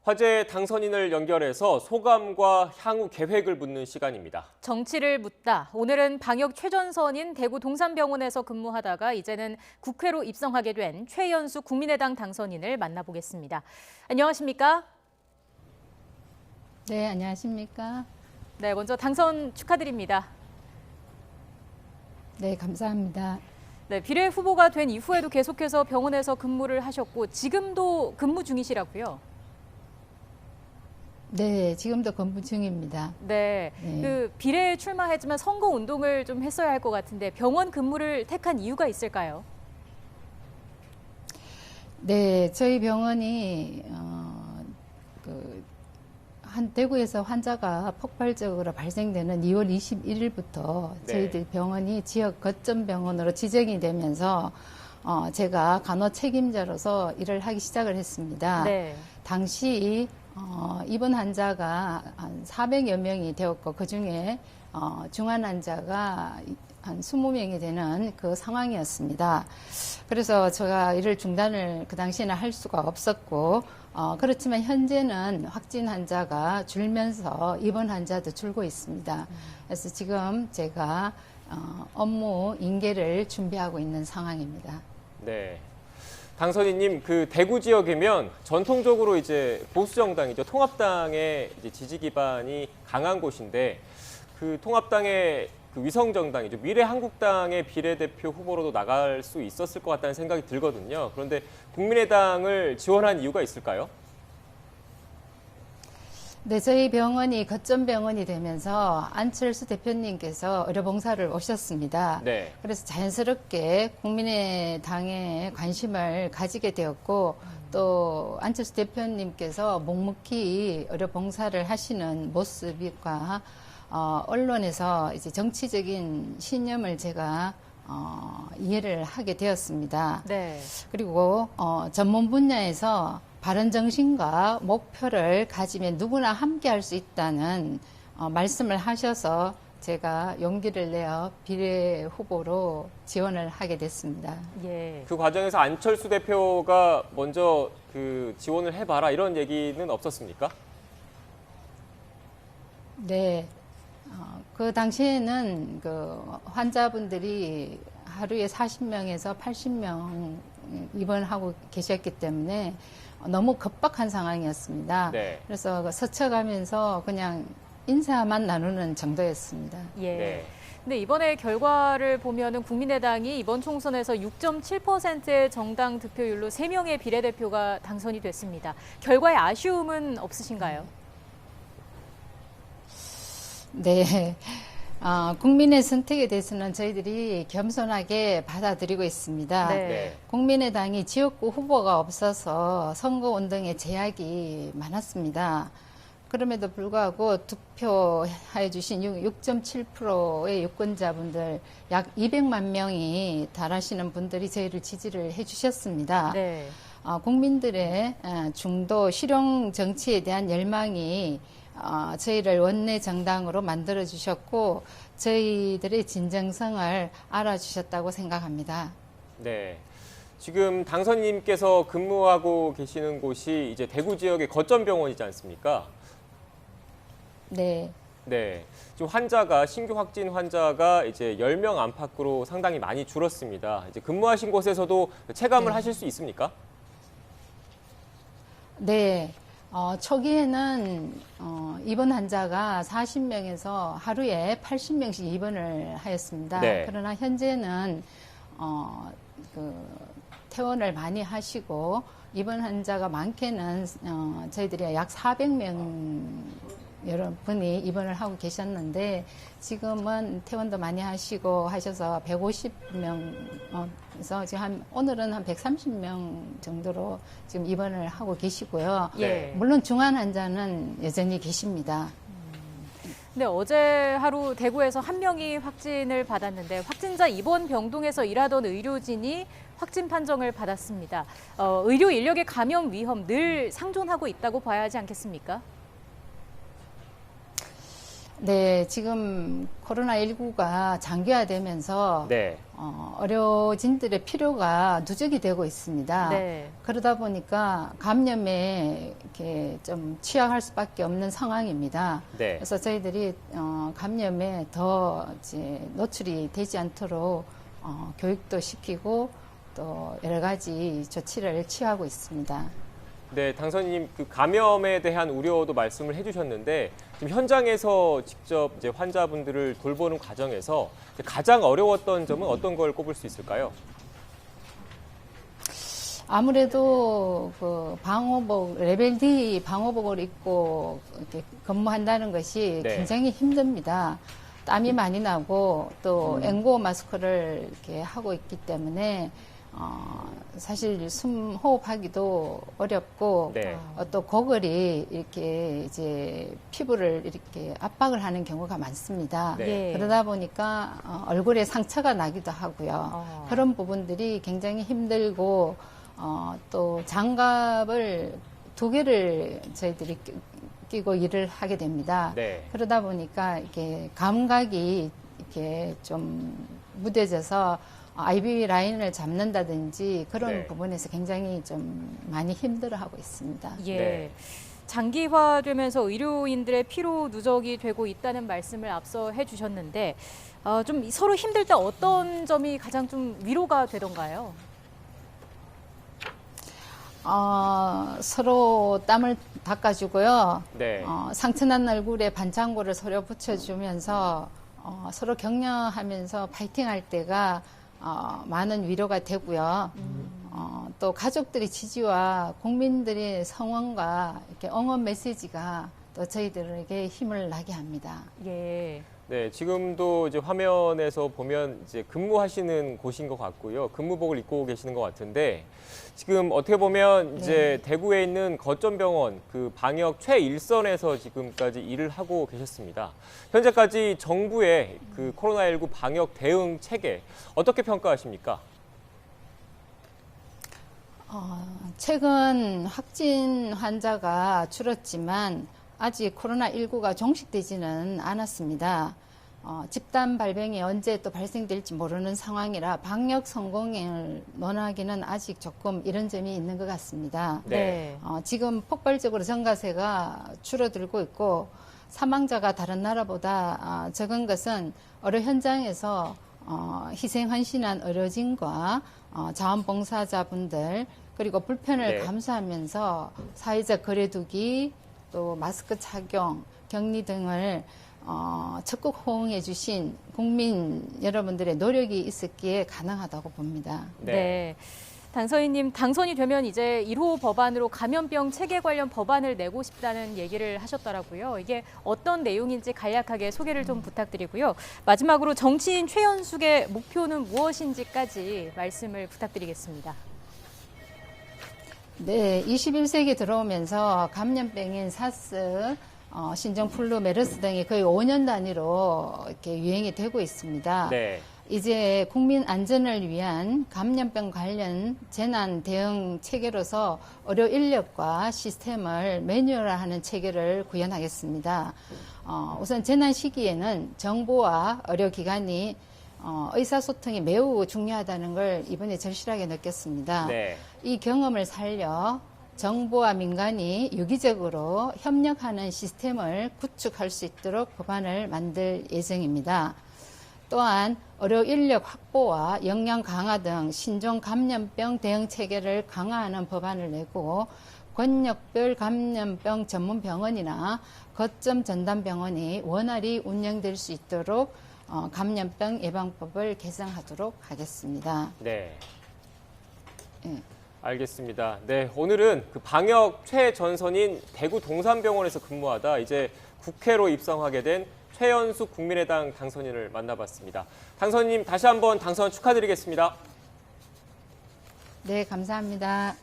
화제 당선인을 연결해서 소감과 향후 계획을 묻는 시간입니다. 정치를 묻다. 오늘은 방역 최전선인 대구 동산병원에서 근무하다가 이제는 국회로 입성하게 된 최연수 국민의당 당선인을 만나보겠습니다. 안녕하십니까? 네, 안녕하십니까? 네, 먼저 당선 축하드립니다. 네, 감사합니다. 네, 비례 후보가 된 이후에도 계속해서 병원에서 근무를 하셨고 지금도 근무 중이시라고요? 네, 지금도 근무 중입니다. 네, 네. 그 비례에 출마했지만 선거 운동을 좀 했어야 할 것 같은데 병원 근무를 택한 이유가 있을까요? 네, 저희 병원이 대구에서 환자가 폭발적으로 발생되는 2월 21일부터 네. 저희들 병원이 지역 거점 병원으로 지정이 되면서 제가 간호 책임자로서 일을 하기 시작을 했습니다. 네. 당시 입원 환자가 한 400여 명이 되었고 그중에 중환 환자가 한 20명이 되는 그 상황이었습니다. 그래서 제가 일을 중단을 그 당시에는 할 수가 없었고 그렇지만 현재는 확진 환자가 줄면서 입원 환자도 줄고 있습니다. 그래서 지금 제가 업무 인계를 준비하고 있는 상황입니다. 네. 당선인님, 그 대구 지역이면 전통적으로 이제 보수 정당이죠. 통합당의 이제 지지 기반이 강한 곳인데 그 통합당의 그 위성 정당이죠. 미래한국당의 비례대표 후보로도 나갈 수 있었을 것 같다는 생각이 들거든요. 그런데 국민의당을 지원한 이유가 있을까요? 네, 저희 병원이 거점 병원이 되면서 안철수 대표님께서 의료봉사를 오셨습니다. 네. 그래서 자연스럽게 국민의당에 관심을 가지게 되었고 또 안철수 대표님께서 묵묵히 의료봉사를 하시는 모습과 언론에서 이제 정치적인 신념을 제가 이해를 하게 되었습니다. 네. 그리고 전문 분야에서 바른 정신과 목표를 가지면 누구나 함께 할 수 있다는 말씀을 하셔서 제가 용기를 내어 비례 후보로 지원을 하게 됐습니다. 예. 그 과정에서 안철수 대표가 먼저 그 지원을 해봐라 이런 얘기는 없었습니까? 네. 그 당시에는 그 환자분들이 하루에 40명에서 80명 입원하고 계셨기 때문에 너무 급박한 상황이었습니다. 네. 그래서 스쳐가면서 그냥 인사만 나누는 정도였습니다. 예. 네. 근데 이번에 결과를 보면은 국민의당이 이번 총선에서 6.7%의 정당 득표율로 3명의 비례대표가 당선이 됐습니다. 결과에 아쉬움은 없으신가요? 네. 국민의 선택에 대해서는 저희들이 겸손하게 받아들이고 있습니다. 네. 네. 국민의당이 지역구 후보가 없어서 선거운동에 제약이 많았습니다. 그럼에도 불구하고 투표해 주신 6.7%의 유권자분들 약 200만 명이 달하시는 분들이 저희를 지지를 해 주셨습니다. 네. 국민들의 중도 실용 정치에 대한 열망이 저희를 원내 정당으로 만들어 주셨고 저희들의 진정성을 알아주셨다고 생각합니다. 네. 지금 당선인님께서 근무하고 계시는 곳이 이제 대구 지역의 거점 병원이지 않습니까? 네. 네. 지금 신규 확진 환자가 이제 10명 안팎으로 상당히 많이 줄었습니다. 이제 근무하신 곳에서도 체감을 네. 하실 수 있습니까? 네. 초기에는 입원 환자가 40명에서 하루에 80명씩 입원을 하였습니다. 네. 그러나 현재는 퇴원을 많이 하시고 입원 환자가 많게는 저희들이 약 400명 여러분이 입원을 하고 계셨는데 지금은 퇴원도 많이 하시고 하셔서 150명에서 지금 오늘은 한 130명 정도로 지금 입원을 하고 계시고요. 예. 물론 중환 환자는 여전히 계십니다. 근데 어제 하루 대구에서 1명이 확진을 받았는데 확진자 입원 병동에서 일하던 의료진이 확진 판정을 받았습니다. 의료 인력의 감염 위험 늘 상존하고 있다고 봐야 하지 않겠습니까? 네, 지금 코로나19가 장기화되면서 네. 의료진들의 필요가 누적이 되고 있습니다. 네. 그러다 보니까 감염에 이렇게 좀 취약할 수밖에 없는 상황입니다. 네. 그래서 저희들이 감염에 더 이제 노출이 되지 않도록 교육도 시키고 또 여러 가지 조치를 취하고 있습니다. 네, 당선인님 그 감염에 대한 우려도 말씀을 해주셨는데 지금 현장에서 직접 이제 환자분들을 돌보는 과정에서 가장 어려웠던 점은 어떤 걸 꼽을 수 있을까요? 아무래도 그 방호복, 레벨 D 방호복을 입고 이렇게 근무한다는 것이 네. 굉장히 힘듭니다. 땀이 많이 나고 또 N95 마스크를 이렇게 하고 있기 때문에 사실 숨 호흡하기도 어렵고 네. 또 고글이 이렇게 이제 피부를 이렇게 압박을 하는 경우가 많습니다. 네. 예. 그러다 보니까 얼굴에 상처가 나기도 하고요. 그런 부분들이 굉장히 힘들고 또 장갑을 2개를 저희들이 끼고 일을 하게 됩니다. 네. 그러다 보니까 이렇게 감각이 이렇게 좀 무뎌져서 IV 라인을 잡는다든지 그런 네. 부분에서 굉장히 좀 많이 힘들어하고 있습니다. 예. 네. 장기화되면서 의료인들의 피로 누적이 되고 있다는 말씀을 앞서 해주셨는데 좀 서로 힘들 때 어떤 점이 가장 좀 위로가 되던가요? 서로 땀을 닦아주고요. 네. 상처난 얼굴에 반창고를 서로 붙여주면서 서로 격려하면서 파이팅할 때가 많은 위로가 되고요. 또 가족들의 지지와 국민들의 성원과 이렇게 응원 메시지가 또 저희들에게 힘을 나게 합니다. 예. 네, 지금도 이제 화면에서 보면 이제 근무하시는 곳인 것 같고요. 근무복을 입고 계시는 것 같은데 지금 어떻게 보면 이제 대구에 있는 거점병원 그 방역 최일선에서 지금까지 일을 하고 계셨습니다. 현재까지 정부의 그 코로나19 방역 대응 체계 어떻게 평가하십니까? 최근 확진 환자가 줄었지만 아직 코로나19가 종식되지는 않았습니다. 집단 발병이 언제 또 발생될지 모르는 상황이라 방역 성공을 논하기는 아직 조금 이런 점이 있는 것 같습니다. 네. 지금 폭발적으로 전가세가 줄어들고 있고 사망자가 다른 나라보다 적은 것은 의료 현장에서 희생 헌신한 의료진과 자원봉사자분들 그리고 불편을 네. 감수하면서 사회적 거리두기 또 마스크 착용, 격리 등을 적극 호응해 주신 국민 여러분들의 노력이 있었기에 가능하다고 봅니다. 네. 당선인님, 당선이 되면 이제 1호 법안으로 감염병 체계 관련 법안을 내고 싶다는 얘기를 하셨더라고요. 이게 어떤 내용인지 간략하게 소개를 좀 부탁드리고요. 마지막으로 정치인 최연숙의 목표는 무엇인지까지 말씀을 부탁드리겠습니다. 네, 21세기 들어오면서 감염병인 사스, 신종플루, 메르스 등이 거의 5년 단위로 이렇게 유행이 되고 있습니다. 네. 이제 국민 안전을 위한 감염병 관련 재난 대응 체계로서 의료 인력과 시스템을 매뉴얼화하는 체계를 구현하겠습니다. 우선 재난 시기에는 정부와 의료기관이 의사소통이 매우 중요하다는 걸 이번에 절실하게 느꼈습니다. 네. 이 경험을 살려 정부와 민간이 유기적으로 협력하는 시스템을 구축할 수 있도록 법안을 만들 예정입니다. 또한 의료 인력 확보와 역량 강화 등 신종 감염병 대응 체계를 강화하는 법안을 내고 권역별 감염병 전문 병원이나 거점 전담 병원이 원활히 운영될 수 있도록 감염병 예방법을 개정하도록 하겠습니다. 네. 예. 알겠습니다. 네, 오늘은 그 방역 최전선인 대구 동산병원에서 근무하다 이제 국회로 입성하게 된 최연숙 국민의당 당선인을 만나봤습니다. 당선인님 다시 한번 당선 축하드리겠습니다. 네, 감사합니다.